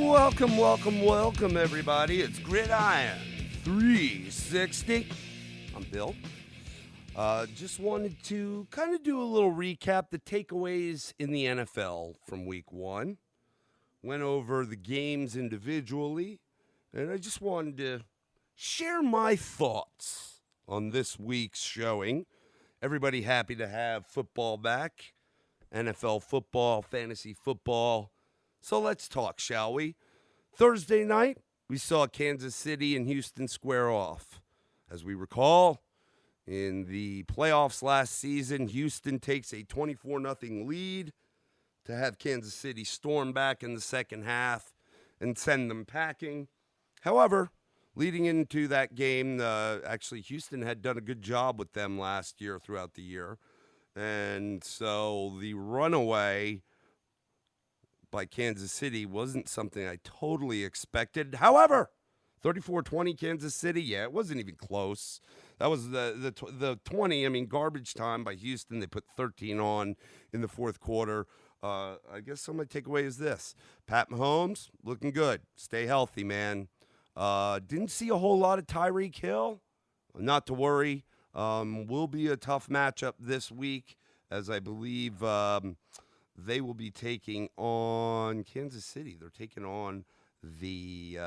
Welcome, everybody. It's Gridiron 360. I'm Bill. Just wanted to kind of do a little recap, the takeaways in the NFL from week one. Went over the games individually, and I just wanted to share my thoughts on this week's showing. Everybody happy to have football back, NFL football, fantasy football. So let's talk, shall we? Thursday night, we saw Kansas City and Houston square off. As we recall, in the playoffs last season, Houston takes a 24-0 lead to have Kansas City storm back in the second half and send them packing. However, leading into that game, actually Houston had done a good job with them last year throughout the year. And so the runaway by Kansas City wasn't something I totally expected. However, 34-20 Kansas City, yeah, it wasn't even close. That was the 20, garbage time by Houston. They put 13 on in the fourth quarter. I guess some of my takeaway is this. Pat Mahomes, looking good. Stay healthy, man. Didn't see a whole lot of Tyreek Hill. Not to worry. Will be a tough matchup this week, as I believe they will be taking on Kansas City. They're taking on the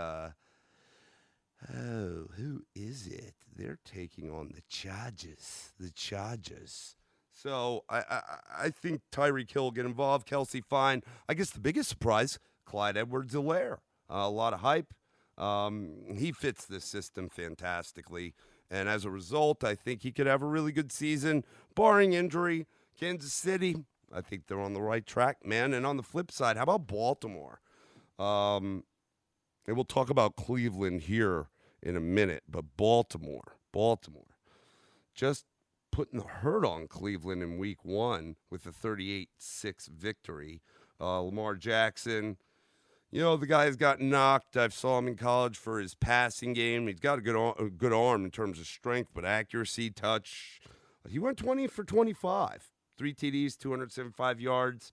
who is it? They're taking on the Chargers. The Chargers. So I think Tyreek Hill will get involved. Kelsey fine. I guess the biggest surprise, Clyde Edwards-Helaire. A lot of hype. He fits this system fantastically. And as a result, I think he could have a really good season, barring injury. Kansas City, I think they're on the right track, man. And on the flip side, how about Baltimore? And we'll talk about Cleveland here in a minute. But Baltimore, just putting the hurt on Cleveland in week one with a 38-6 victory. Lamar Jackson, the guy's got knocked. I saw him in college for his passing game. He's got a good arm in terms of strength, but accuracy, touch. He went 20 for 25. 3 TDs, 275 yards.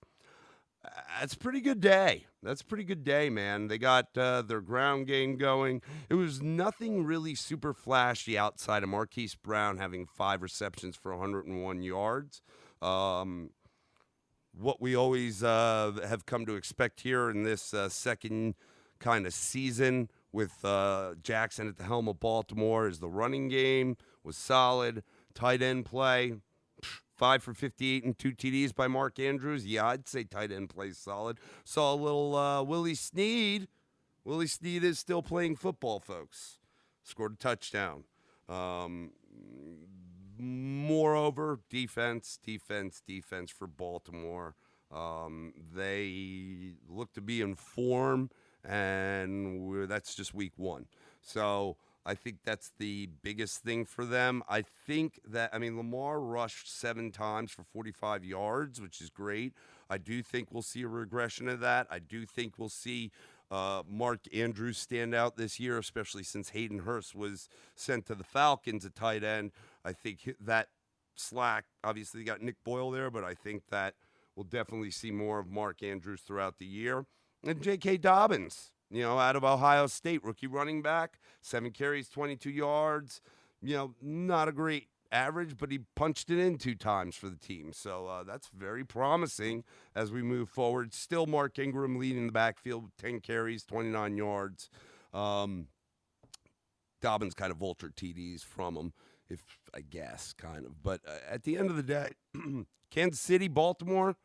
That's a pretty good day. That's a pretty good day, man. They got their ground game going. It was nothing really super flashy outside of Marquise Brown having 5 receptions for 101 yards. What we always have come to expect here in this second kind of season with Jackson at the helm of Baltimore is the running game was solid. Tight end play. 5 for 58 and 2 TDs by Mark Andrews. Yeah, I'd say tight end plays solid. Saw a little Willie Snead. Willie Snead is still playing football, folks. Scored a touchdown. Moreover, defense for Baltimore. They look to be in form, and that's just week one. So I think that's the biggest thing for them. I think that, Lamar rushed 7 times for 45 yards, which is great. I do think we'll see a regression of that. I do think we'll see Mark Andrews stand out this year, especially since Hayden Hurst was sent to the Falcons at tight end. I think that slack, obviously, you got Nick Boyle there, but I think that we'll definitely see more of Mark Andrews throughout the year. And J.K. Dobbins. Out of Ohio State, rookie running back, 7 carries, 22 yards. Not a great average, but he punched it in 2 times for the team. So that's very promising as we move forward. Still Mark Ingram leading the backfield with 10 carries, 29 yards. Dobbins kind of vultured TDs from him, I guess, kind of. But at the end of the day, Kansas City, Baltimore,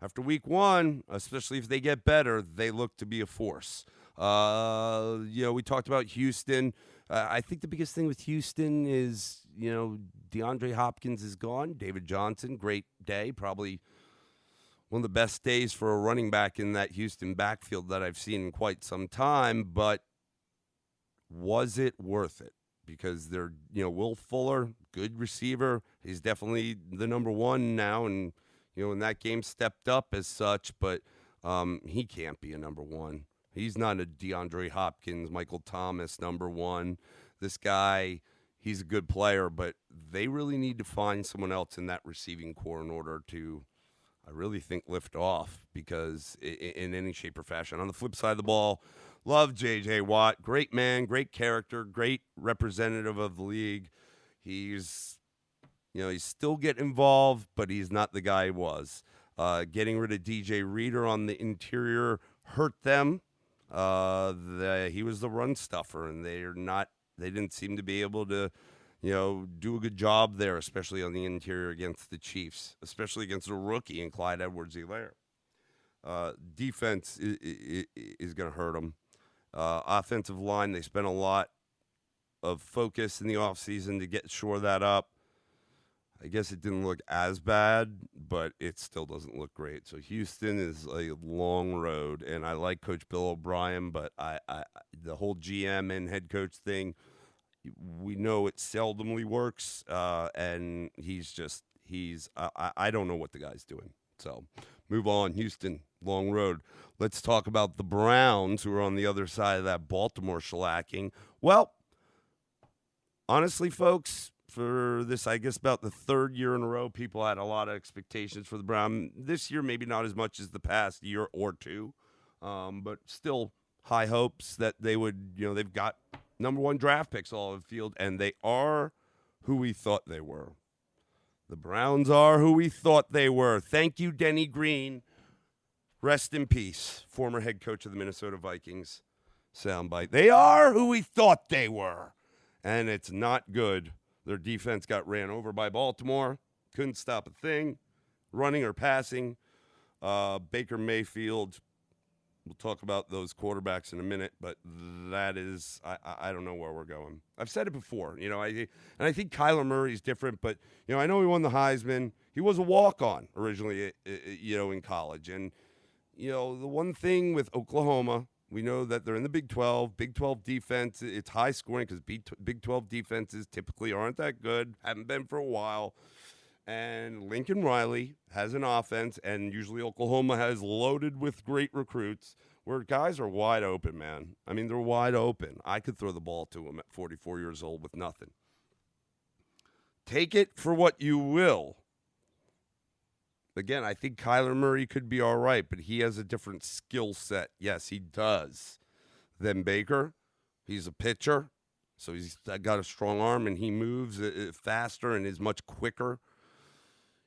after week one, especially if they get better, they look to be a force. We talked about Houston. I think the biggest thing with Houston is, DeAndre Hopkins is gone. David Johnson, great day. Probably one of the best days for a running back in that Houston backfield that I've seen in quite some time. But was it worth it? Because they're, Will Fuller, good receiver. He's definitely the number one now, and in that game stepped up as such, but he can't be a number one. He's not a DeAndre Hopkins, Michael Thomas number one. This guy, he's a good player, but they really need to find someone else in that receiving core in order to, I really think lift off because in any shape or fashion. On the flip side of the ball, love J.J. Watt. Great man, great character, great representative of the league. He's, he's still getting involved, but he's not the guy he was. Getting rid of DJ Reader on the interior hurt them. He was the run stuffer, and they didn't seem to be able to, do a good job there, especially on the interior against the Chiefs, especially against a rookie in Clyde Edwards-Helaire. Defense is going to hurt them. Offensive line, they spent a lot of focus in the offseason to shore that up. I guess it didn't look as bad, but it still doesn't look great. So Houston is a long road, and I like Coach Bill O'Brien, but the whole GM and head coach thing, we know it seldomly works, and I don't know what the guy's doing. So move on, Houston, long road. Let's talk about the Browns, who are on the other side of that Baltimore shellacking. Well, honestly, folks, for this, I guess, about the third year in a row, people had a lot of expectations for the Browns. This year, maybe not as much as the past year or two, but still high hopes that they would, they've got number one draft picks all over the field, and they are who we thought they were. The Browns are who we thought they were. Thank you, Denny Green. Rest in peace, former head coach of the Minnesota Vikings. Soundbite. They are who we thought they were, and it's not good. Their defense got ran over by Baltimore. Couldn't stop a thing, running or passing. Baker Mayfield, we'll talk about those quarterbacks in a minute, but that is, I don't know where we're going. I've said it before, I think Kyler Murray's different, but, I know he won the Heisman. He was a walk-on originally, in college. And, the one thing with Oklahoma, we know that they're in the Big 12. Big 12 defense, it's high scoring because Big 12 defenses typically aren't that good, haven't been for a while. And Lincoln Riley has an offense, and usually Oklahoma has loaded with great recruits where guys are wide open, man. I mean, they're wide open. I could throw the ball to them at 44 years old with nothing. Take it for what you will. Again, I think Kyler Murray could be all right, but he has a different skill set. Yes, he does. Than Baker. He's a pitcher, so he's got a strong arm, and he moves faster and is much quicker.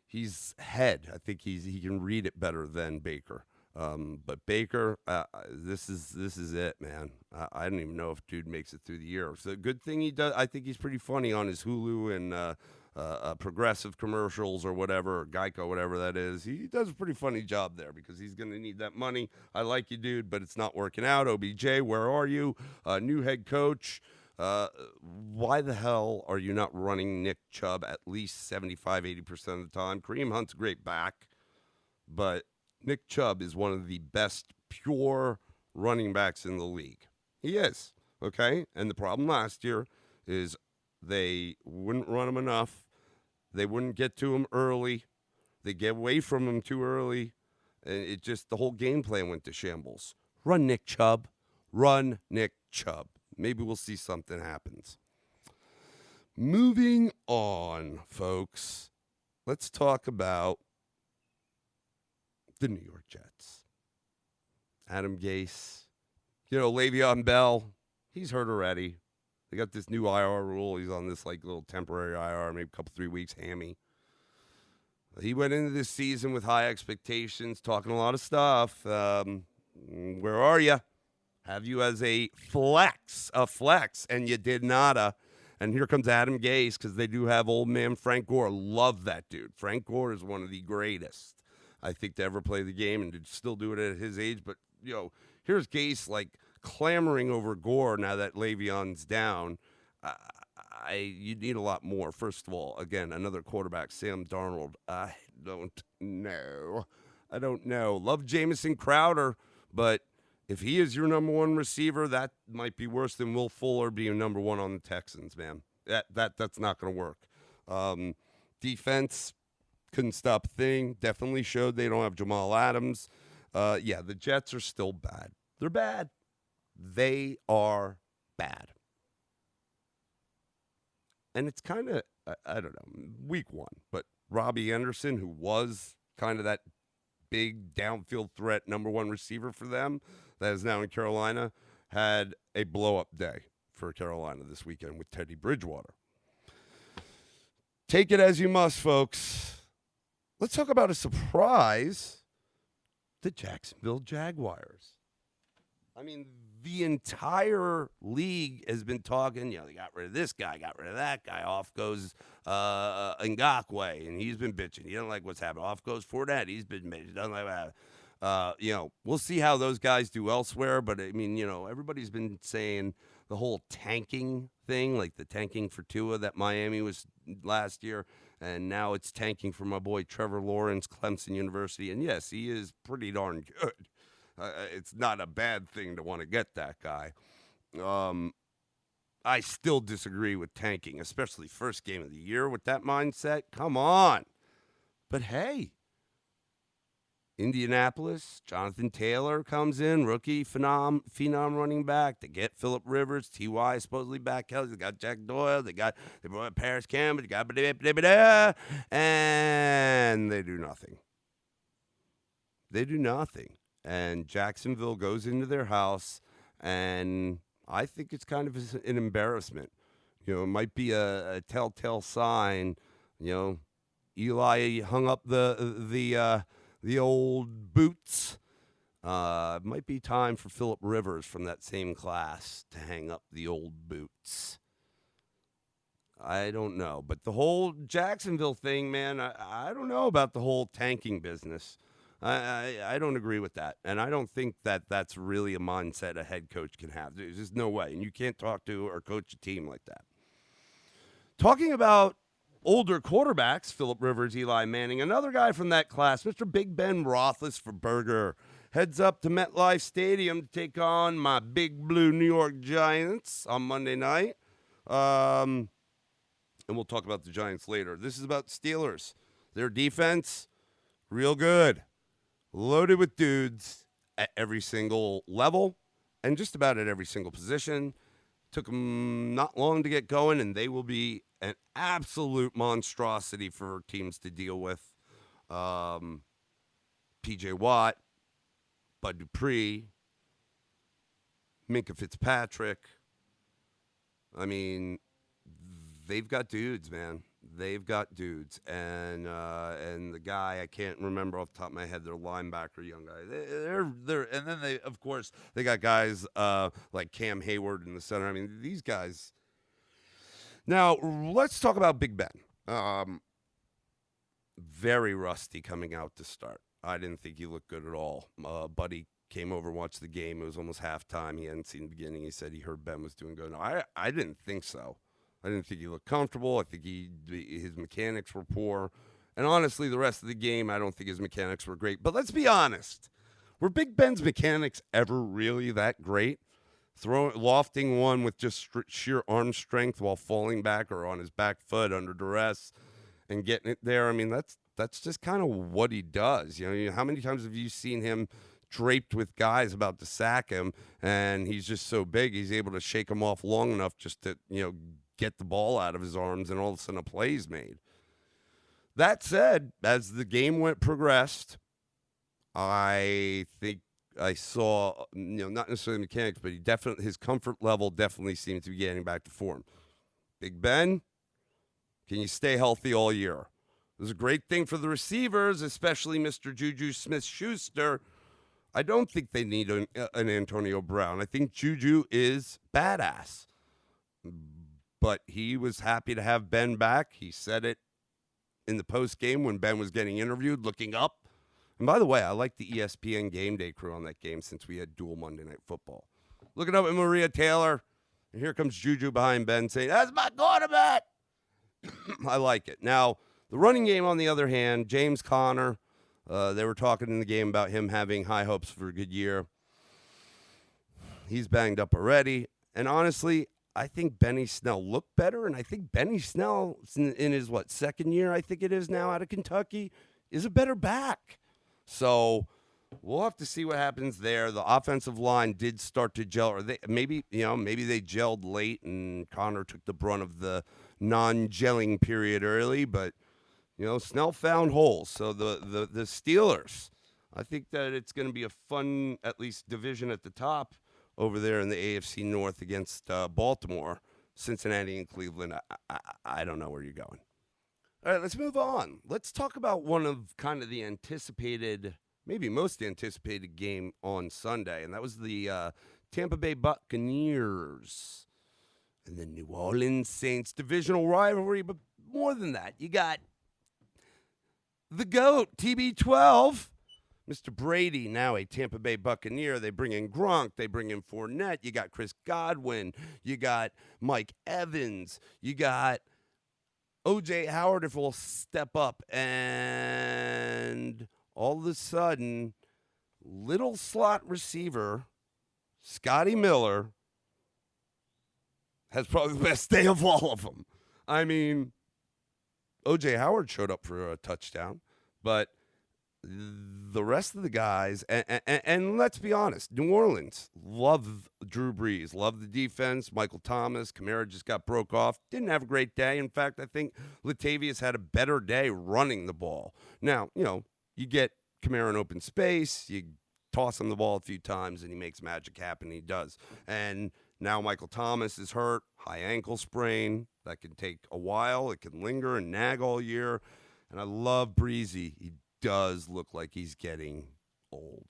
He's head. I think he can read it better than Baker. But Baker, this is it, man. I don't even know if dude makes it through the year. So good thing he does. I think he's pretty funny on his Hulu and Progressive commercials or whatever, or Geico, whatever that is. He does a pretty funny job there because he's going to need that money. I like you, dude, but it's not working out. OBJ, where are you? New head coach. Why the hell are you not running Nick Chubb at least 75-80% of the time? Kareem Hunt's a great back, but Nick Chubb is one of the best pure running backs in the league. He is, okay? And the problem last year is they wouldn't run him enough. They wouldn't get to him early. They get away from him too early. And the whole game plan went to shambles. Run Nick Chubb. Run Nick Chubb. Maybe we'll see something happens. Moving on, folks. Let's talk about the New York Jets. Adam Gase. Le'Veon Bell, he's hurt already. They got this new IR rule. He's on this little temporary IR, maybe a couple, 3 weeks, hammy. He went into this season with high expectations, talking a lot of stuff. Where are you? Have you as a flex, and you did nada. And here comes Adam Gase because they do have old man Frank Gore. Love that dude. Frank Gore is one of the greatest, I think, to ever play the game and to still do it at his age. But, here's Gase clamoring over Gore now that Le'Veon's down. You need a lot more. First of all, again, another quarterback, Sam Darnold. I don't know. Love Jamison Crowder, but if he is your number one receiver, that might be worse than Will Fuller being number one on the Texans, man. That's not going to work. Defense couldn't stop a thing. Definitely showed they don't have Jamal Adams. The Jets are still bad. They're bad. They are bad. And it's kind of, I don't know, week one. But Robbie Anderson, who was kind of that big downfield threat number one receiver for them that is now in Carolina, had a blow-up day for Carolina this weekend with Teddy Bridgewater. Take it as you must, folks. Let's talk about a surprise. The Jacksonville Jaguars. I mean, the entire league has been talking, they got rid of this guy, got rid of that guy. Off goes Ngakoue, and he's been bitching. He doesn't like what's happening. Off goes Fournette. He's been bitching. He doesn't like that. We'll see how those guys do elsewhere. But, I mean, everybody's been saying the whole tanking thing, like the tanking for Tua that Miami was last year. And now it's tanking for my boy Trevor Lawrence, Clemson University. And, yes, he is pretty darn good. It's not a bad thing to want to get that guy. I still disagree with tanking, especially first game of the year with that mindset. Come on. But, hey, Indianapolis, Jonathan Taylor comes in, rookie phenom running back. They get Phillip Rivers, T.Y. supposedly back. They got Jack Doyle. They brought Paris Campbell. They got and they do nothing. They do nothing. And Jacksonville goes into their house, and I think it's kind of an embarrassment. It might be a telltale sign. Eli hung up the old boots. It might be time for Phillip Rivers from that same class to hang up the old boots. I don't know. But the whole Jacksonville thing, man, I don't know about the whole tanking business. I don't agree with that. And I don't think that that's really a mindset a head coach can have. There's just no way. And you can't talk to or coach a team like that. Talking about older quarterbacks, Phillip Rivers, Eli Manning, another guy from that class, Mr. Big Ben Roethlisberger, heads up to MetLife Stadium to take on my big blue New York Giants on Monday night. And we'll talk about the Giants later. This is about Steelers. Their defense, real good. Loaded with dudes at every single level and just about at every single position. Took them not long to get going, and they will be an absolute monstrosity for teams to deal with. P.J. Watt, Bud Dupree, Minkah Fitzpatrick. I mean, they've got dudes, man. They've got dudes, and the guy I can't remember off the top of my head, their linebacker, young guy. They're and then they got guys like Cam Hayward in the center. I mean, these guys. Now let's talk about Big Ben. Very rusty coming out to start. I didn't think he looked good at all. Buddy came over, watched the game. It was almost halftime. He hadn't seen the beginning. He said he heard Ben was doing good. No, I didn't think so. I didn't think he looked comfortable. I think his mechanics were poor. And honestly, the rest of the game, I don't think his mechanics were great. But let's be honest. Were Big Ben's mechanics ever really that great? Lofting one with just sheer arm strength while falling back or on his back foot under duress and getting it there. I mean, that's just kind of what he does. How many times have you seen him draped with guys about to sack him, and he's just so big, he's able to shake them off long enough just to, get the ball out of his arms, and all of a sudden a play's made. That said, as the game progressed, I think I saw, not necessarily mechanics, but his comfort level definitely seemed to be getting back to form. Big Ben, can you stay healthy all year? It was a great thing for the receivers, especially Mr. Juju Smith-Schuster. I don't think they need an Antonio Brown. I think Juju is badass. But he was happy to have Ben back. He said it in the post-game when Ben was getting interviewed, looking up. And by the way, I like the ESPN Game Day crew on that game since we had dual Monday Night Football. Looking up at Maria Taylor, and here comes Juju behind Ben saying, "That's my quarterback." I like it. Now, the running game, on the other hand, James Conner, they were talking in the game about him having high hopes for a good year. He's banged up already. And honestly, I think Benny Snell looked better, and I think Benny Snell, in his, second year, I think it is now, out of Kentucky, is a better back. So we'll have to see what happens there. The offensive line did start to gel, or maybe they gelled late, and Conner took the brunt of the non-gelling period early, but Snell found holes. So the Steelers, I think that it's going to be a fun, at least division at the top over there in the AFC North against Baltimore, Cincinnati, and Cleveland. I don't know where you're going. All right, let's move on. Let's talk about one of kind of the anticipated, maybe most anticipated game on Sunday, and that was the Tampa Bay Buccaneers and the New Orleans Saints divisional rivalry. But more than that, you got the GOAT, TB12, Mr. Brady, now a Tampa Bay Buccaneer. They bring in Gronk. They bring in Fournette. You got Chris Godwin. You got Mike Evans. You got O.J. Howard, if we'll step up. And all of a sudden, little slot receiver Scotty Miller has probably the best day of all of them. I mean, O.J. Howard showed up for a touchdown, but the rest of the guys, and let's be honest, New Orleans love Drew Brees, love the defense. Michael Thomas, Kamara just got broke off. Didn't have a great day. In fact, I think Latavius had a better day running the ball. Now, you get Kamara in open space, you toss him the ball a few times, and he makes magic happen. He does. And now Michael Thomas is hurt, high ankle sprain. That can take a while. It can linger and nag all year. And I love Breezy. He does look like he's getting old.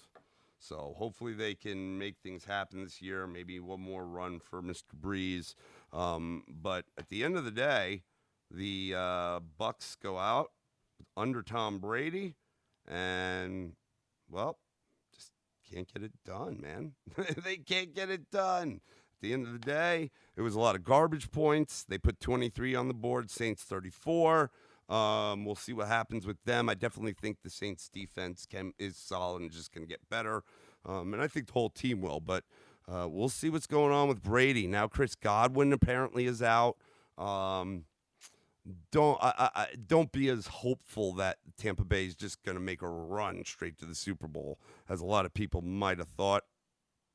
So hopefully they can make things happen this year. Maybe one more run for Mr. Breeze. But at the end of the day, the Bucks go out under Tom Brady, and, well, just can't get it done, man. They can't get it done. At the end of the day, it was a lot of garbage points. They put 23 on the board, Saints 34. We'll see what happens with them. I definitely think the Saints defense is solid and just going to get better. And I think the whole team will, but we'll see what's going on with Brady. Now Chris Godwin apparently is out. Don't be as hopeful that Tampa Bay is just going to make a run straight to the Super Bowl, as a lot of people might have thought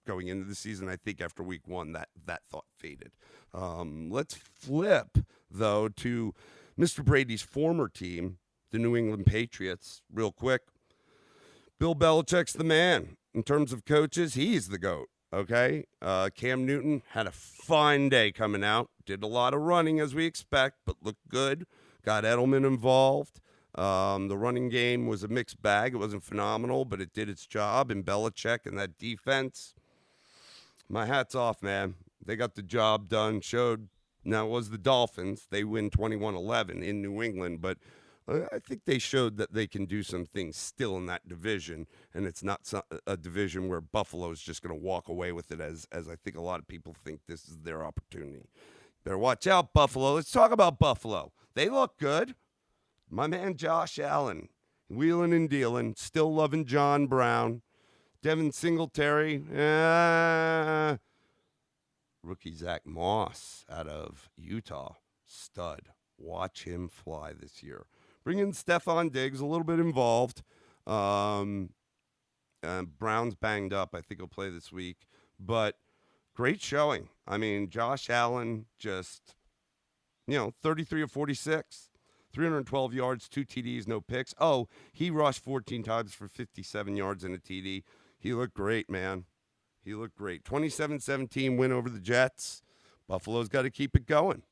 going into the season. I think after week one, that thought faded. Let's flip, though, to Mr. Brady's former team, the New England Patriots, real quick. Bill Belichick's the man. In terms of coaches, he's the GOAT, okay? Cam Newton had a fine day coming out. Did a lot of running, as we expect, but looked good. Got Edelman involved. The running game was a mixed bag. It wasn't phenomenal, but it did its job. And Belichick and that defense, my hat's off, man. They got the job done, showed. Now, it was the Dolphins. They win 21-11 in New England, but I think they showed that they can do some things still in that division, and it's not a division where Buffalo is just going to walk away with it, as I think a lot of people think this is their opportunity. Better watch out, Buffalo. Let's talk about Buffalo. They look good. My man Josh Allen, wheeling and dealing, still loving John Brown. Devin Singletary, rookie Zach Moss out of Utah, stud. Watch him fly this year. Bring in Stephon Diggs, a little bit involved. Brown's banged up. I think he'll play this week. But great showing. I mean, Josh Allen just, 33 of 46, 312 yards, 2 TDs, no picks. Oh, he rushed 14 times for 57 yards and a TD. He looked great, man. He looked great. 27-17 win over the Jets. Buffalo's got to keep it going.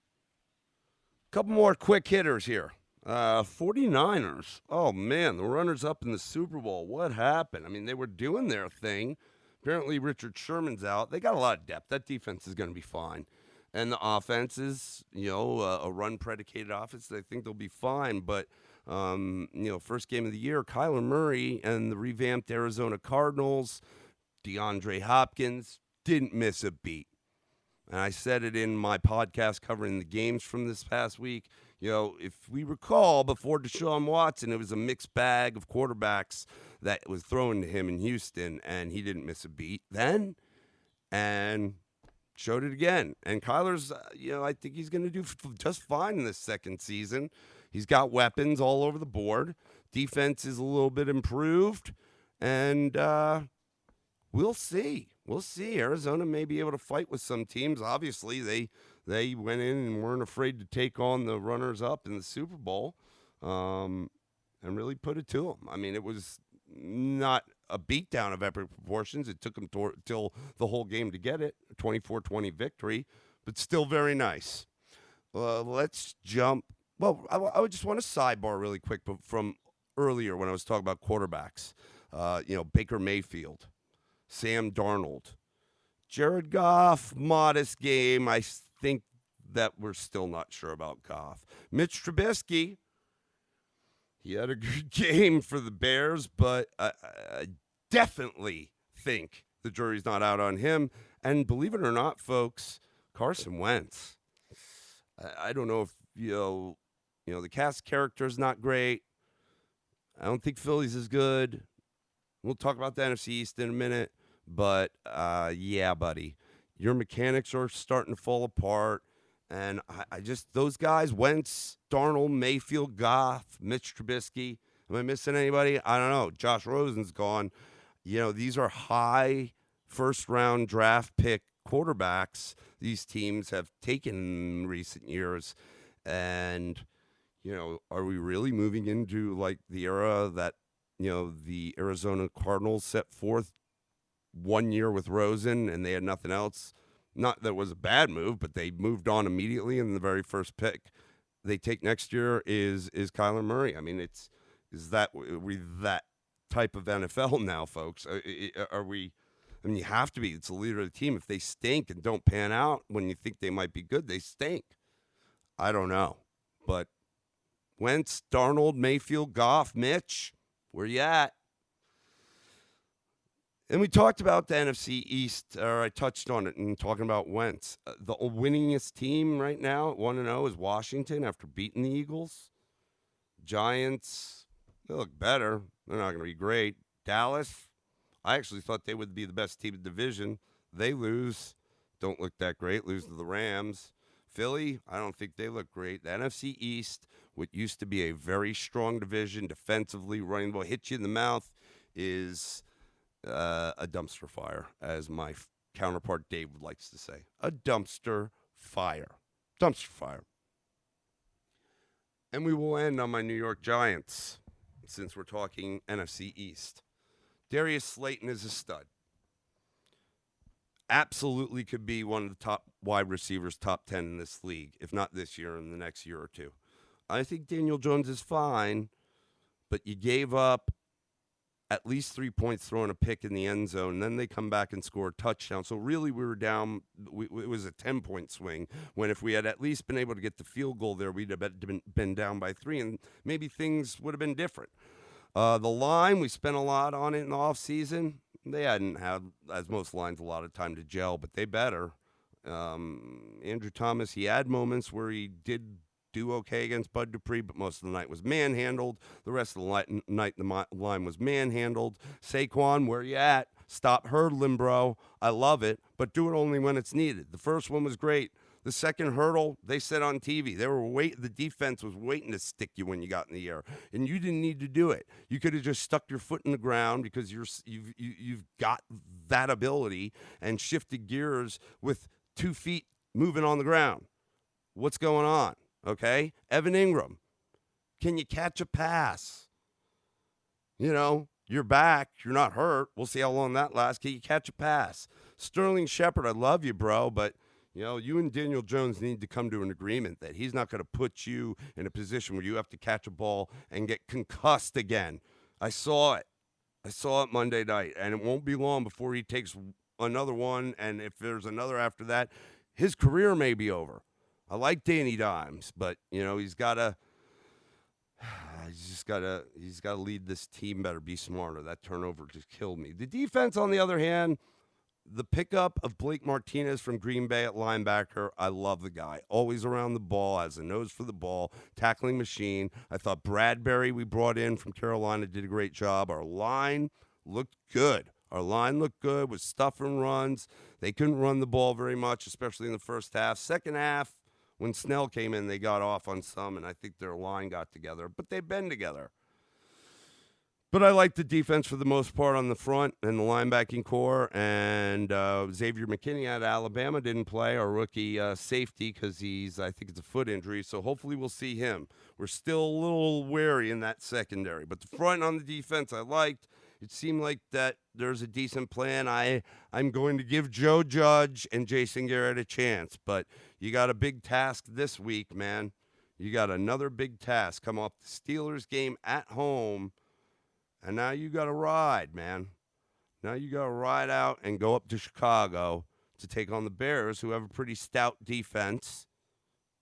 Couple more quick hitters here. 49ers. Oh, man, the runners-up in the Super Bowl. What happened? I mean, they were doing their thing. Apparently, Richard Sherman's out. They got a lot of depth. That defense is going to be fine. And the offense is, a run-predicated offense. I think they'll be fine. But, first game of the year, Kyler Murray and the revamped Arizona Cardinals, DeAndre Hopkins, didn't miss a beat. And I said it in my podcast covering the games from this past week. If we recall, before Deshaun Watson, it was a mixed bag of quarterbacks that was thrown to him in Houston, and he didn't miss a beat then, and showed it again. And Kyler's, I think he's going to do just fine in this second season. He's got weapons all over the board. Defense is a little bit improved, and we'll see. We'll see. Arizona may be able to fight with some teams. Obviously, they went in and weren't afraid to take on the runners-up in the Super Bowl and really put it to them. I mean, it was not a beatdown of epic proportions. It took them till the whole game to get it, 24-20 victory, but still very nice. Let's jump. Well, I would just want to sidebar really quick from earlier when I was talking about quarterbacks. Baker Mayfield, Sam Darnold, Jared Goff, modest game. I think that we're still not sure about Goff. Mitch Trubisky, he had a good game for the Bears, but I definitely think the jury's not out on him. And believe it or not, folks, Carson Wentz. I don't know if, the cast character is not great. I don't think Philly's as good. We'll talk about the NFC East in a minute. But, yeah, buddy, your mechanics are starting to fall apart. And I just, those guys, Wentz, Darnold, Mayfield, Goff, Mitch Trubisky. Am I missing anybody? I don't know. Josh Rosen's gone. These are high first-round draft pick quarterbacks these teams have taken in recent years. And, are we really moving into, like, the era that, the Arizona Cardinals set forth 1 year with Rosen and they had nothing else? Not that it was a bad move, but they moved on immediately, and the very first pick they take next year is Kyler Murray. I mean, are we that type of NFL now, folks? Are we? I mean, you have to be. It's the leader of the team. If they stink and don't pan out when you think they might be good, they stink. I don't know, but Wentz, Darnold, Mayfield, Goff, Mitch, where you at? And we talked about the NFC East, or I touched on it in talking about Wentz. The winningest team right now at 1-0 is Washington after beating the Eagles. Giants, they look better. They're not going to be great. Dallas, I actually thought they would be the best team in the division. They lose. Don't look that great. Lose to the Rams. Philly, I don't think they look great. The NFC East, what used to be a very strong division defensively, running the ball, hit you in the mouth, is a dumpster fire, as my counterpart Dave likes to say. A dumpster fire. Dumpster fire. And we will end on my New York Giants, since we're talking NFC East. Darius Slayton is a stud. Absolutely could be one of the top wide receivers, top 10 in this league, if not this year, in the next year or two. I think Daniel Jones is fine, but you gave up at least 3 points throwing a pick in the end zone, and then they come back and score a touchdown. So really we were down. It was a 10-point swing, when if we had at least been able to get the field goal there, we'd have been down by 3, and maybe things would have been different. The line, we spent a lot on it in the offseason. They hadn't had, as most lines, a lot of time to gel, but they better. Andrew Thomas, he had moments where he did do okay against Bud Dupree, but most of the night was manhandled. The rest of the night, the line was manhandled. Saquon, where you at? Stop hurdling, bro. I love it, but do it only when it's needed. The first one was great. The second hurdle, they said on TV, the defense was waiting to stick you when you got in the air, and you didn't need to do it. You could have just stuck your foot in the ground because you've got that ability, and shifted gears with 2 feet moving on the ground. What's going on? Okay, Evan Ingram, can you catch a pass? You're back. You're not hurt. We'll see how long that lasts. Can you catch a pass? Sterling Shepard, I love you, bro, but you and Daniel Jones need to come to an agreement that he's not going to put you in a position where you have to catch a ball and get concussed again. I saw it Monday night, and it won't be long before he takes another one, and if there's another after that, his career may be over. I like Danny Dimes, but he's got to lead this team better, be smarter. That turnover just killed me. The defense, on the other hand, the pickup of Blake Martinez from Green Bay at linebacker, I love the guy. Always around the ball, has a nose for the ball, tackling machine. I thought Bradbury, we brought in from Carolina, did a great job. Our line looked good. With stuff and runs. They couldn't run the ball very much, especially in the first half. Second half, when Snell came in, they got off on some, and I think their line got together. But they've been together. But I like the defense for the most part on the front and the linebacking core. And Xavier McKinney out of Alabama didn't play, our rookie safety, because I think it's a foot injury. So hopefully we'll see him. We're still a little wary in that secondary. But the front on the defense I liked. it seemed like that there's a decent plan. I'm going to give Joe Judge and Jason Garrett a chance, but you got a big task this week, man. You got another big task. Come off the Steelers game at home, and now you got to ride, man. Now you got to ride out and go up to Chicago to take on the Bears, who have a pretty stout defense.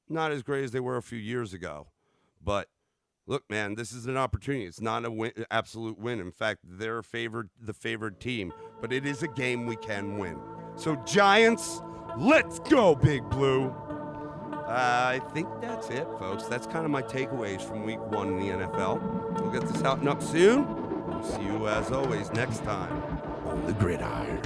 Not as great as they were a few years ago, but look, man, this is an opportunity. It's not a win, absolute win. In fact, they're the favored team, but it is a game we can win. So Giants, let's go, Big Blue. I think that's it, folks. That's kind of my takeaways from week 1 in the NFL. We'll get this out and up soon. We'll see you, as always, next time on the Gridiron.